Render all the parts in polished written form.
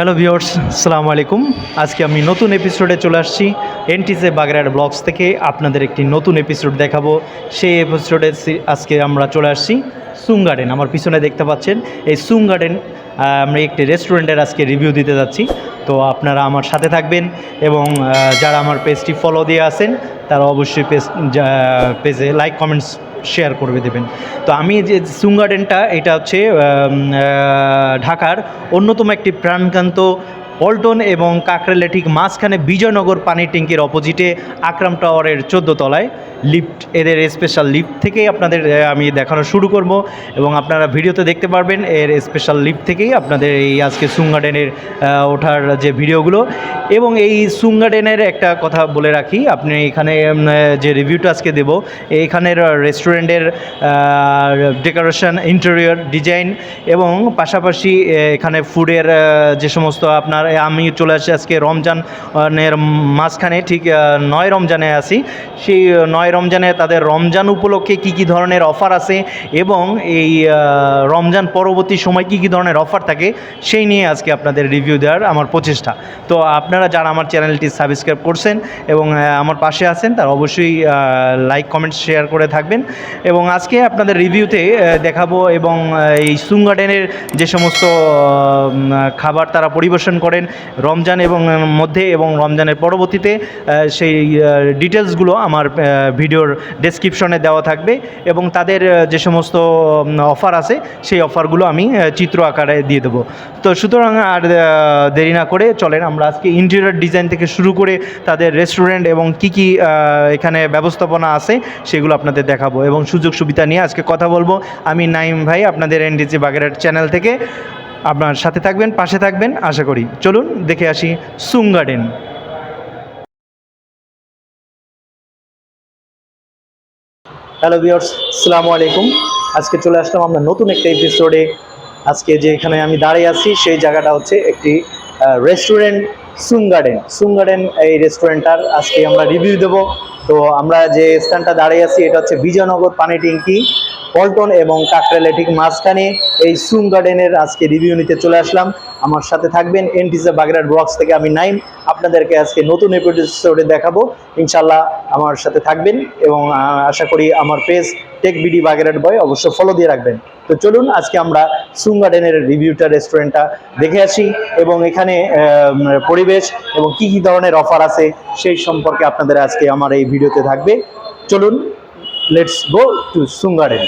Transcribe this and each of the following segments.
Hello viewers, আসসালামু আলাইকুম। আজকে আমি নতুন এপিসোডে চলে আসছি এনটিজে বাগেরহাট ব্লগস থেকে আপনাদের একটি নতুন এপিসোড দেখাবো। সেই এপিসোডে আজকে আমরা চলে আসছি সুং গার্ডেন। আমার পিছনে দেখতে পাচ্ছেন এই সুং গার্ডেন, আমরা একটি রেস্টুরেন্টের আজকে রিভিউ দিতে যাচ্ছি। তো আপনারা আমার সাথে থাকবেন এবং যারা আমার পেজটি ফলো দিয়ে আছেন তারা অবশ্যই পেজে লাইক কমেন্টস শেয়ার করে দেবেন। তো আমি যে সুং গার্ডেনটা, এটা হচ্ছে ঢাকার অন্যতম একটি প্রাণকান্ত পল্টন এবং কাকরাইলে ঠিক মাঝখানে বিজয়নগর পানি ট্যাঙ্কির অপোজিটে আকরাম টাওয়ারের 14 তলায় লিফট, এদের স্পেশাল লিফট থেকেই আপনাদের আমি দেখানো শুরু করব এবং আপনারা ভিডিওতে দেখতে পারবেন এর স্পেশাল লিফট থেকেই আপনাদের এই আজকে সুং গার্ডেনের ওঠার যে ভিডিওগুলো। এবং এই সুং গার্ডেনের একটা কথা বলে রাখি, আপনি এখানে যে রিভিউটা আজকে দেব, এখানের রেস্টুরেন্টের ডেকোরেশন, ইন্টেরিয়র ডিজাইন এবং পাশাপাশি এখানে ফুডের যে সমস্ত আপনার, আমি চলে আসি আজকে রমজানের মাঝখানে, ঠিক 9 রমজানে আসি। সেই 9 রমজানে তাদের রমজান উপলক্ষে কী কী ধরনের অফার আছে এবং এই রমজান পরবর্তী সময় কী কী ধরনের অফার থাকে সেই নিয়ে আজকে আপনাদের রিভিউ দেওয়ার আমার প্রচেষ্টা। তো আপনারা যারা আমার চ্যানেলটি সাবস্ক্রাইব করছেন এবং আমার পাশে আছেন তারা অবশ্যই লাইক কমেন্ট শেয়ার করে থাকবেন। এবং আজকে আপনাদের রিভিউতে দেখাবো এবং এই সুং গার্ডেনের যে সমস্ত খাবার তারা পরিবেশন করেন রমজান এবং মধ্যে এবং রমজানের পরবর্তীতে, সেই ডিটেলসগুলো আমার ভিডিওর ডেসক্রিপশনে দেওয়া থাকবে এবং তাদের যে সমস্ত অফার আছে সেই অফারগুলো আমি চিত্র আকারে দিয়ে দেবো। তো সুতরাং আর দেরি না করে চলেন আমরা আজকে ইন্টেরিয়র ডিজাইন থেকে শুরু করে তাদের রেস্টুরেন্ট এবং কি কি এখানে ব্যবস্থাপনা আছে সেগুলো আপনাদের দেখাবো এবং সুযোগ সুবিধা নিয়ে আজকে কথা বলবো। আমি নাইম ভাই, আপনাদের এনটিজে বাগেরহাট চ্যানেল থেকে। আপনার সাথে থাকবেন, পাশে থাকবেন আশা করি। চলুন দেখে আসি সুং গার্ডেন। হ্যালো ভিউয়ার্স, আসসালামু আলাইকুম। আজকে চলে আসলাম আমরা নতুন একটা এপিসোডে। আজকে যে এখানে আমি দাঁড়িয়ে আছি সেই জায়গাটা হচ্ছে একটি রেস্টুরেন্ট, সুং গার্ডেন। সুং গার্ডেন এই রেস্টুরেন্টটার আজকে আমরা রিভিউ দেব। তো আমরা যে স্থানটা দাঁড়িয়ে আছি এটা হচ্ছে বিজয়নগর পানি ট্যাঙ্কি, পল্টন এবং কাকরাইলে ঠিক মাঝখানে এই সুং গার্ডেনের আজকে রিভিউ নিতে চলে আসলাম। আমার সাথে থাকবেন এনটিজে বাগেরহাট ব্লগস থেকে আমি নাইম, আপনাদেরকে আজকে নতুন এপিসোডে দেখাবো। ইনশাল্লাহ আমার সাথে থাকবেন এবং আশা করি আমার পেজ টেক বিডি বাগেরহাট বয় অবশ্য ফলো দিয়ে রাখবেন। তো চলুন আজকে আমরা সুং গার্ডেনের রিভিউটা, রেস্টুরেন্টটা দেখে আসি এবং এখানে পরিবেশ এবং কি কি ধরনের অফার আছে সেই সম্পর্কে আপনাদের আজকে আমার এই ভিডিওতে থাকবে। চলুন, লেটস গো টু সুং গার্ডেন।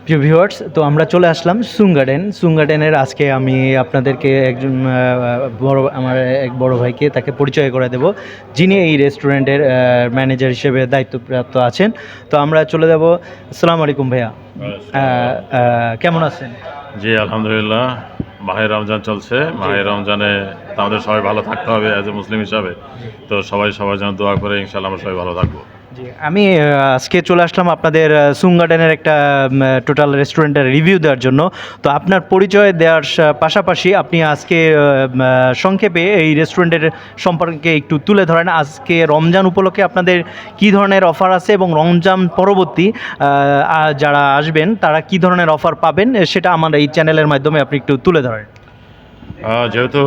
প্রিয় ভিউয়ার্স, তো আমরা চলে আসলাম সুং গার্ডেনের। আজকে আমি আপনাদেরকে একজন আমার এক বড় ভাইকে তাকে পরিচয় করে দেব, যিনি এই রেস্টুরেন্টের ম্যানেজার হিসেবে দায়িত্বপ্রাপ্ত আছেন। তো আমরা চলে যাব। আসসালামু আলাইকুম ভাইয়া, কেমন আছেন? জি আলহামদুলিল্লাহ, মাহে রমজান চলছে। মাহে রমজানে তো আমাদের সবাই ভালো থাকতে হবে অ্যাজ এ মুসলিম হিসাবে। তো সবাই সবার জন্য দোয়া করে, ইনশাআল্লাহ আমরা সবাই ভালো থাকবো। জি, আমি আজকে চলে আসলাম আপনাদের সুং গার্ডেনের একটা টোটাল রেস্টুরেন্টের রিভিউ দেওয়ার জন্য। তো আপনার পরিচয় দেওয়ার পাশাপাশি আপনি আজকে সংক্ষেপে এই রেস্টুরেন্টের সম্পর্কে একটু তুলে ধরেন। আজকে রমজান উপলক্ষে আপনাদের কী ধরনের অফার আছে এবং রমজান পরবর্তী যারা আসবেন তারা কী ধরনের অফার পাবেন, সেটা আমার এই চ্যানেলের মাধ্যমে আপনি একটু তুলে ধরেন। যেহেতু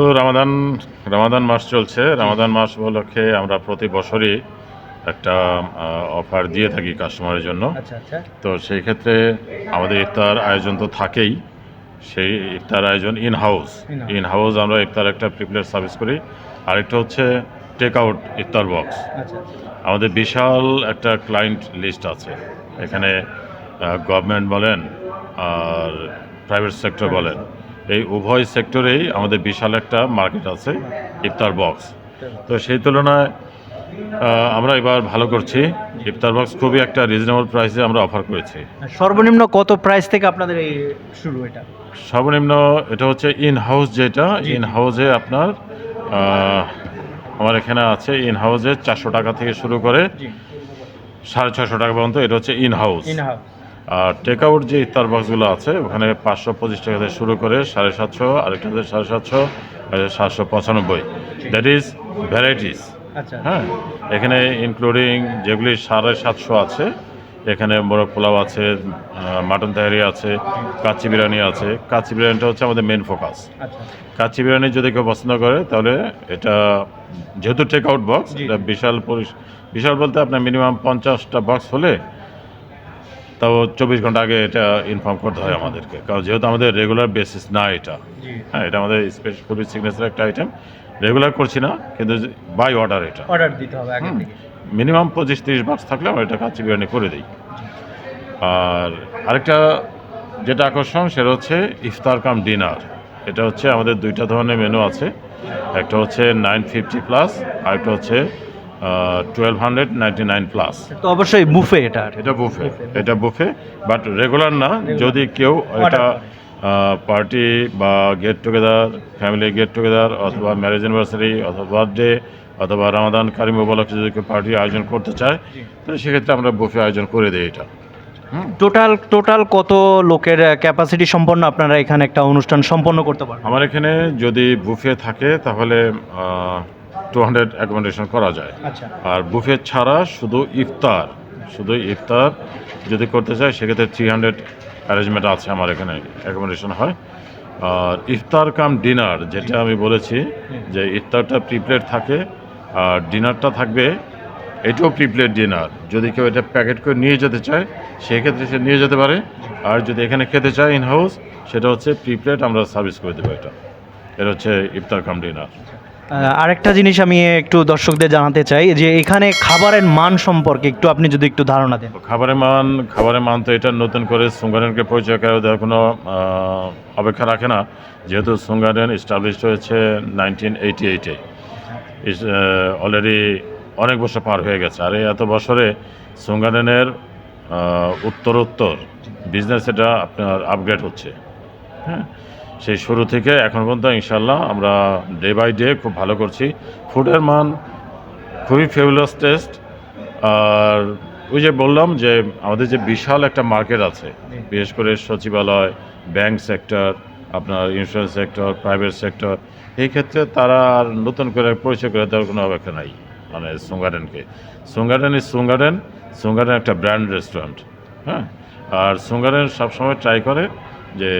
রমাদান মাস চলছে, রমাদান মাস উপলক্ষে আমরা প্রতি বছরই একটা অফার দিয়ে থাকি কাস্টমারের জন্য। আচ্ছা আচ্ছা। তো সেই ক্ষেত্রে আমাদের ইফতার আয়োজন তো থাকেই। সেই ইফতার আয়োজন ইন হাউস আমরা ইফতার একটা প্রিপেয়ার সার্ভিস করি। আরেকটা হচ্ছে টেক আউট ইফতার বক্স। আচ্ছা। আমাদের বিশাল একটা ক্লায়েন্ট লিস্ট আছে এখানে, গভর্নমেন্ট বলেন আর প্রাইভেট সেক্টর বলেন, এই উভয় সেক্টরেই আমাদের বিশাল একটা মার্কেট আছে ইফতার বক্স। তো সেই তুলনায় আমরা এবার ভালো করছি। ইফতার বক্স খুবই একটা রিজনেবল প্রাইসে আমরা অফার করেছি। সর্বনিম্ন কত প্রাইস থেকে আপনাদের এই শুরু? এটা সর্বনিম্ন এটা হচ্ছে ইন হাউস, যেটা ইন হাউসে আপনার আমার এখানে আছে ইন হাউসে 400 টাকা থেকে শুরু করে 650 টাকা পর্যন্ত। এটা হচ্ছে ইন হাউস। আর টেক আউট যে ইফতার বক্সগুলো আছে ওখানে 525 টাকা থেকে শুরু করে 750, আরেকটা 750, 795। That is varieties. আচ্ছা হ্যাঁ, এখানে ইনক্লুডিং যেগুলি 750 আছে, এখানে মোরগ পোলাও আছে, মাটন তাহারি আছে, কাচ্চি বিরিয়ানি আছে। কাচ্চি বিরিয়ানিটা হচ্ছে আমাদের মেন ফোকাস। আচ্ছা। কাচ্চি বিরিয়ানি যদি কেউ পছন্দ করে তাহলে এটা, যেহেতু টেক আউট বক্স, এটা বিশাল বলতে আপনার মিনিমাম 50টা বক্স হলে তাও 24 ঘন্টা আগে এটা ইনফর্ম করতে হয় আমাদেরকে, কারণ যেহেতু আমাদের রেগুলার বেসিস না এটা। হ্যাঁ, এটা আমাদের স্পেশাল খুবই সিগনেচার একটা আইটেম। রেগুলার করছি না, কিন্তু বাই অর্ডার এটা অর্ডার দিতে হবে আগে থেকে। মিনিমাম 25-30 বক্স থাকলে আমরা এটা কাচ্চি বিরিয়ানি করে দিই। আর আরেকটা যেটা আকর্ষণ সেটা হচ্ছে ইফতার কাম ডিনার। এটা হচ্ছে আমাদের দুইটা ধরনের মেনু আছে, একটা হচ্ছে 950 প্লাস, আরেকটা হচ্ছে 1299 প্লাস। তো অবশ্যই বুফে এটা বুফে, বাট রেগুলার না। যদি কেউ এটা পার্টি বা get together, family get together অথবা ম্যারেজ অ্যানিভার্সারি অথবা বার্থডে অথবা রমাদান কারিম উপলক্ষে যদি কেউ পার্টি আয়োজন করতে চায়, তাহলে সেক্ষেত্রে আমরা বুফে আয়োজন করে দিই এটা। টোটাল কত লোকের ক্যাপাসিটি সম্পন্ন আপনারা এখানে একটা অনুষ্ঠান সম্পন্ন করতে পারেন? আমার এখানে যদি বুফে থাকে তাহলে 200 অ্যাকোমোডেশন করা যায়। আচ্ছা। আর বুফে ছাড়া শুধু ইফতার যদি করতে চায় সেক্ষেত্রে 300 অ্যারেঞ্জমেন্ট আছে আমার এখানে, অ্যাকোমোডেশন হয়। আর ইফতার কাম ডিনার যেটা আমি বলেছি, যে ইফতারটা প্রিপ্লেট থাকে আর ডিনারটা থাকবে, এটাও প্রিপ্লেট ডিনার। যদি কেউ এটা প্যাকেট করে নিয়ে যেতে চায় সেক্ষেত্রে সে নিয়ে যেতে পারে, আর যদি এখানে খেতে চায় ইন হাউস, সেটা হচ্ছে প্রিপ্লেট আমরা সার্ভিস করে দেবো। এটা হচ্ছে ইফতার কাম ডিনার। আরেকটা জিনিস আমি একটু দর্শকদের জানাতে চাই, যে এখানে খাবারের মান সম্পর্কে একটু আপনি যদি একটু ধারণা দেন। খাবারের মান তো এটা নতুন করে সুং গার্ডেনকে পরিচয় করে দেওয়ার কোনো অপেক্ষা রাখে না, যেহেতু সুং গার্ডেন এস্টাবলিশড হয়েছে 1988-এ। অলরেডি অনেক বছর পার হয়ে গেছে। আর এই এত বছরে সুং গার্ডেনের উত্তরোত্তর বিজনেস এটা আপনার আপগ্রেড হচ্ছে। হ্যাঁ, সেই শুরু থেকে এখন পর্যন্ত ইনশাল্লাহ আমরা ডে বাই ডে খুব ভালো করছি। ফুডের মান খুবই ফেবুলাস টেস্ট। আর ওই যে বললাম যে আমাদের যে বিশাল একটা মার্কেট আছে, বিশেষ করে সচিবালয়, ব্যাংক সেক্টর, আপনার ইন্স্যুরেন্স সেক্টর, প্রাইভেট সেক্টর, এই ক্ষেত্রে তারা আর নতুন করে পরিচয় করে দেওয়ার কোনো অপেক্ষা নাই। মানে সুং গার্ডেনকে, সুং গার্ডেন একটা ব্র্যান্ড রেস্টুরেন্ট। হ্যাঁ, আর সুং গার্ডেন সবসময় ট্রাই করে যে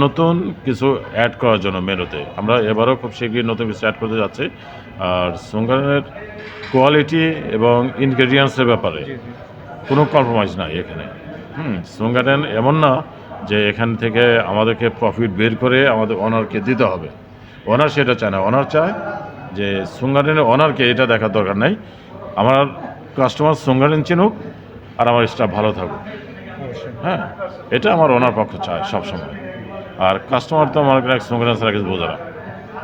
নতুন কিছু অ্যাড করার জন্য মেনুতে। আমরা এবারও খুব শীঘ্রই নতুন কিছু অ্যাড করতে যাচ্ছি। আর সুং গার্ডেনের কোয়ালিটি এবং ইনগ্রেডিয়েন্টসের ব্যাপারে কোনো কম্প্রোমাইজ নাই এখানে। সুং গার্ডেন এমন না যে এখান থেকে আমাদেরকে প্রফিট বের করে আমাদের ওনারকে দিতে হবে। ওনার সেটা চায় না। ওনার চায় যে সুং গার্ডেনের ওনারকে এটা দেখার দরকার নাই, আমার কাস্টমার সুং গার্ডেন চিনুক আর আমার স্টাফ ভালো থাকুক। হ্যাঁ, এটা আমার ওনার পক্ষ চায় সবসময়। আর কাস্টমার তো মনে করেন সুঙ্গারেন ছাড়া কিছু বোঝে না,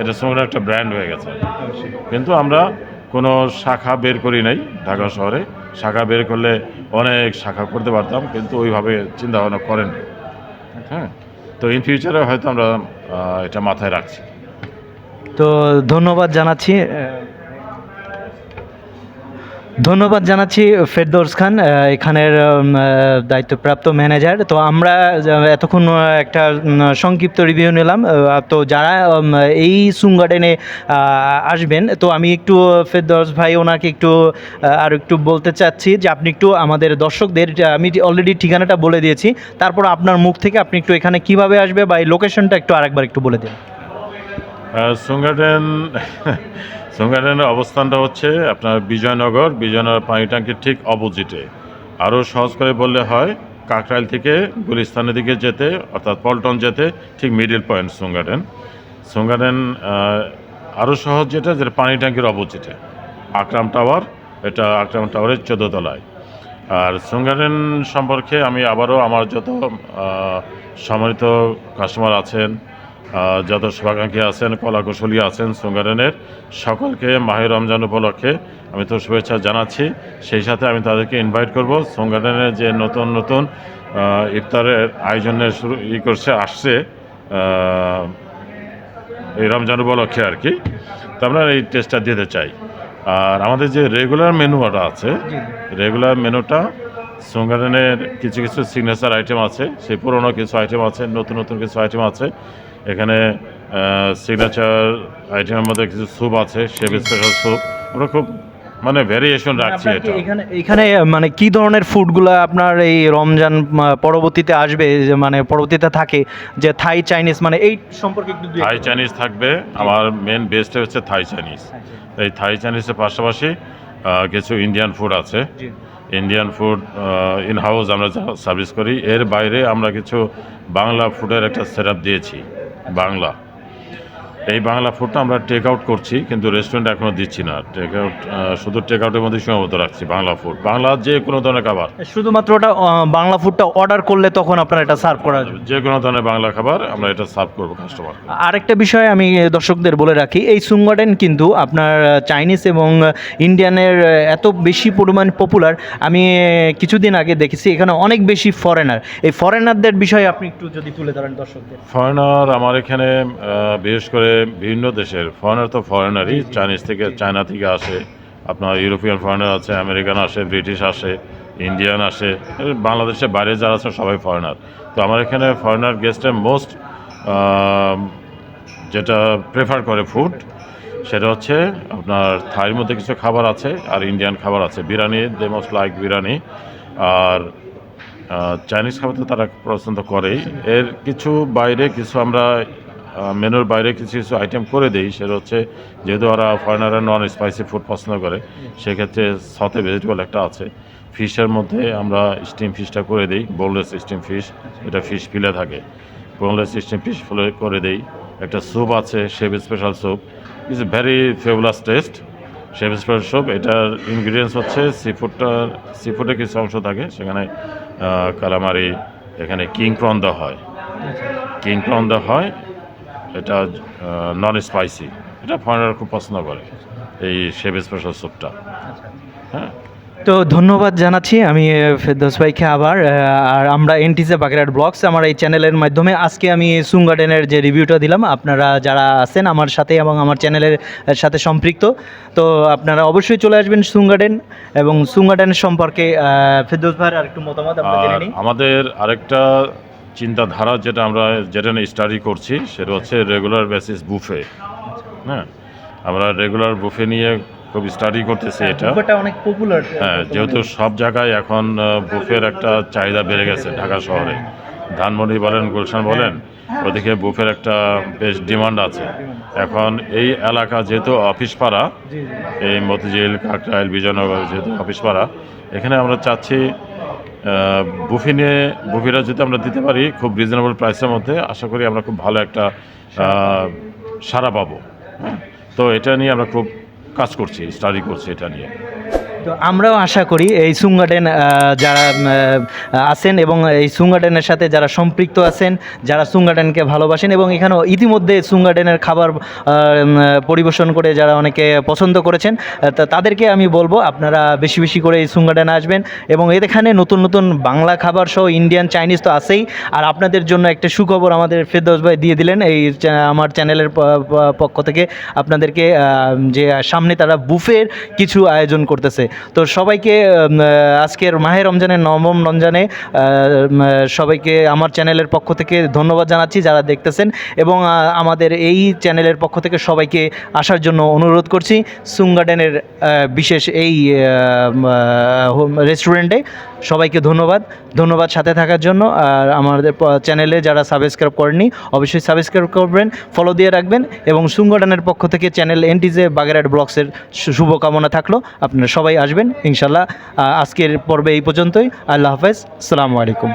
এটা সুঙ্গারেন একটা ব্র্যান্ড হয়ে গেছে। কিন্তু আমরা কোনো শাখা বের করি নাই ঢাকা শহরে। শাখা বের করলে অনেক শাখা করতে পারতাম, কিন্তু ওইভাবে চিন্তা ভাবনা করেন। হ্যাঁ, তো ইন ফিউচারে হয়তো আমরা এটা মাথায় রাখছি। তো ধন্যবাদ জানাচ্ছি ফেরদৌস খান, এখানের দায়িত্বপ্রাপ্ত ম্যানেজার। তো আমরা এতক্ষণ একটা সংক্ষিপ্ত রিভিউ নিলাম। তো যারা এই সুং গার্ডেনে আসবেন, তো আমি একটু ফেরদৌস ভাই ওনাকে একটু আর একটু বলতে চাচ্ছি যে আপনি একটু আমাদের দর্শকদের, আমি অলরেডি ঠিকানাটা বলে দিয়েছি, তারপর আপনার মুখ থেকে আপনি একটু এখানে কিভাবে আসবে বা এই লোকেশনটা একটু আরেকবার একটু বলে দিন। সুং গার্ডেনের অবস্থানটা হচ্ছে আপনার বিজয়নগর পানি ট্যাঙ্কির ঠিক অপোজিটে। আরও সহজ করে বললে হয়, কাকরাইল থেকে গুলিস্তানের দিকে যেতে, অর্থাৎ পল্টন যেতে ঠিক মিডিল পয়েন্ট সুং গার্ডেন। আরও সহজ যেটা পানি ট্যাঙ্কির অপোজিটে আকরাম টাওয়ার, এটা আকরাম টাওয়ারের 14 তলায়। আর সুং গার্ডেন সম্পর্কে আমি আবারও আমার যত সম্মানিত কাস্টমার আছেন, যত শুভাকাঙ্ক্ষী আছেন, কলাকুশলী আছেন সুং গার্ডেনের, সকলকে মাহে রমজান উপলক্ষে আমি তো শুভেচ্ছা জানাচ্ছি। সেই সাথে আমি তাদেরকে ইনভাইট করব সুং গার্ডেনের যে নতুন নতুন ইফতারের আয়োজনের আসছে এই রমজান উপলক্ষে আর কি। তো আমরা এই টেস্টটা দিতে চাই। আর আমাদের যে রেগুলার মেনুটা আছে, রেগুলার মেনুটা সুং গার্ডেনের কিছু কিছু সিগনেচার আইটেম আছে, সেই পুরনো কিছু আইটেম আছে, নতুন নতুন কিছু আইটেম আছে। এখানে সিগনেচার আইটেমের মধ্যে কিছু স্যুপ আছে, শেফ স্পেশাল স্যুপ। আমরা খুব ভ্যারিয়েশন রাখছি এটা। এখানে কি ধরনের ফুডগুলো আপনার এই রমজান পরবর্তীতে আসবে, যে পরবর্তীতে থাকে, যে থাই চাইনিজ, এই সম্পর্কে একটু থাই চাইনিজ থাকবে। আমার মেন বেস্টে হচ্ছে থাই চাইনিজ। এই থাই চাইনিজের পাশাপাশি কিছু ইন্ডিয়ান ফুড আছে। ইন্ডিয়ান ফুড ইন হাউস আমরা সার্ভিস করি। এর বাইরে আমরা কিছু বাংলা ফুডের একটা সেটআপ দিয়েছি। এই বাংলা ফুডটা আমরা টেক আউট করছি, কিন্তু রেস্টুরেন্টে এখনও দিচ্ছি না। টেক আউট শুধু টেক আউটের মধ্যে সীমাবদ্ধ রাখছি। বাংলা ফুড, বাংলা যে কোনো ধরনের খাবার, শুধুমাত্র ওটা বাংলা ফুডটা অর্ডার করলে তখন আপনার এটা সার্ভ করা যাবে। যে কোনো ধরনের বাংলা খাবার আমরা এটা সার্ভ করবো কাস্টমার। আরেকটা বিষয় আমি দর্শকদের বলে রাখি, এই সুং গার্ডেন কিন্তু আপনার চাইনিজ এবং ইন্ডিয়ানের এত বেশি পরিমাণ পপুলার। আমি কিছুদিন আগে দেখেছি এখানে অনেক বেশি ফরেনার। এই ফরেনারদের বিষয়ে আপনি একটু যদি তুলে ধরেন দর্শকদের। ফরেনার আমার এখানে বিশেষ করে বিভিন্ন দেশের ফরেনার, তো ফরেনারই চায়না থেকে আসে, আপনার ইউরোপিয়ান ফরেনার আছে, আমেরিকান আসে, ব্রিটিশ আসে, ইন্ডিয়ান আসে, বাংলাদেশের বাইরে যারা আছে সবাই ফরেনার। তো আমার এখানে ফরেনার গেস্টের মোস্ট যেটা প্রেফার করে ফুড, সেটা হচ্ছে আপনার থাইয়ের মধ্যে কিছু খাবার আছে আর ইন্ডিয়ান খাবার আছে। বিরিয়ানি, দে মোস্ট লাইক বিরিয়ানি। আর চাইনিজ খাবার তো তারা পছন্দ করেই। এর কিছু বাইরে কিছু আমরা মেনুর বাইরে কিছু কিছু আইটেম করে দিই। সেটা হচ্ছে, যেহেতু ওরা ফরেনাররা নন স্পাইসি ফুড পছন্দ করে, সেক্ষেত্রে সতে ভেজিটেবল একটা আছে। ফিশের মধ্যে আমরা স্টিম ফিশটা করে দিই, বোনলেস স্টিম ফিশ, এটা ফিশ ফিলে থাকে, বোনলেস স্টিম ফিশ ফিলে করে দিই। একটা স্যুপ আছে, chef special soup, is very fabulous test. Chef special soup, এটার ইনগ্রিডিয়েন্টস হচ্ছে সি ফুডের কিছু অংশ থাকে, সেখানে কালামারি, এখানে কিং প্রন দেওয়া হয়। এটা নন স্পাইসি, এটা ফরেনার খুব পছন্দ করে এই শেফ স্পেশাল স্যুপটা। হ্যাঁ, তো ধন্যবাদ জানাচ্ছি আমি ফেরদৌস ভাইকে আবার। আর আমরা এনটিসে বাগেরহাট ব্লগস, আমার এই চ্যানেলের মাধ্যমে আজকে আমি সুং গার্ডেনের যে রিভিউটা দিলাম, আপনারা যারা আছেন আমার সাথে এবং আমার চ্যানেলের সাথে সম্পৃক্ত, তো আপনারা অবশ্যই চলে আসবেন সুং গার্ডেন। এবং সুং গার্ডেনের সম্পর্কে ফেরদৌস ভাইয়ের আরেকটু মতামত আমরা জেনে নিই। আমাদের আরেকটা চিন্তাধারা যেটা নিয়ে স্টাডি করছি, সেটা হচ্ছে রেগুলার বেসিস বুফে। হ্যাঁ, আমরা রেগুলার বুফে নিয়ে খুব স্টাডি করতেছি। এটা অনেক পপুলার। হ্যাঁ, যেহেতু সব জায়গায় এখন বুফের একটা চাহিদা বেড়ে গেছে। ঢাকা শহরে ধানমন্ডি বলেন, গুলশান বলেন, ওদিকে বুফের একটা বেশ ডিমান্ড আছে। এখন এই এলাকা যেহেতু অফিস পাড়া, এই মতিঝিল, কাকরাইল, বিজয়নগর যেহেতু অফিস পাড়া, এখানে আমরা চাচ্ছি বুফিরা যদি আমরা দিতে পারি খুব রিজনেবল প্রাইসের মধ্যে, আশা করি আমরা খুব ভালো একটা সাড়া পাবো। তো এটা নিয়ে আমরা খুব কাজ করছি, স্টাডি করছি এটা নিয়ে। তো তো আমরাও আশা করি এই সুং গার্ডেন যারা আছেন এবং এই সুং গার্ডেনের সাথে যারা সম্পৃক্ত আছেন, যারা সুং গার্ডেনকে ভালোবাসেন এবং এখানেও ইতিমধ্যে সুং গার্ডেনের খাবার পরিবেশন করে যারা অনেকে পছন্দ করেছেন, তাদেরকে আমি বলবো আপনারা বেশি বেশি করে এই সুং গার্ডেনে আসবেন এবং এখানে নতুন নতুন বাংলা খাবার সহ ইন্ডিয়ান চাইনিজ তো আছেই। আর আপনাদের জন্য একটা সুখবর আমাদের ফেরদৌস ভাই দিয়ে দিলেন এই আমার চ্যানেলের পক্ষ থেকে আপনাদেরকে, যে সামনে তারা বুফের কিছু আয়োজন করতেছে। তো সবাইকে আজকের মাহে রমজানের নবম রমজানে সবাইকে আমার চ্যানেলের পক্ষ থেকে ধন্যবাদ জানাচ্ছি যারা দেখতেছেন এবং আমাদের এই চ্যানেলের পক্ষ থেকে সবাইকে আসার জন্য অনুরোধ করছি সুং গার্ডেনের বিশেষ এই রেস্টুরেন্টে। সবাইকে ধন্যবাদ সাথে থাকার জন্য। আর আমাদের চ্যানেলে যারা সাবস্ক্রাইব করেননি অবশ্যই সাবস্ক্রাইব করবেন, ফলো দিয়ে রাখবেন এবং সুং গার্ডেনের পক্ষ থেকে চ্যানেল এনটিজে বাগেরহাট ব্লগসের শুভকামনা থাকলো। আপনারা সবাই আসবেন ইনশাল্লাহ। আজকের পর্বে এই পর্যন্তই। আল্লাহ হাফেজ, আসসালামু আলাইকুম।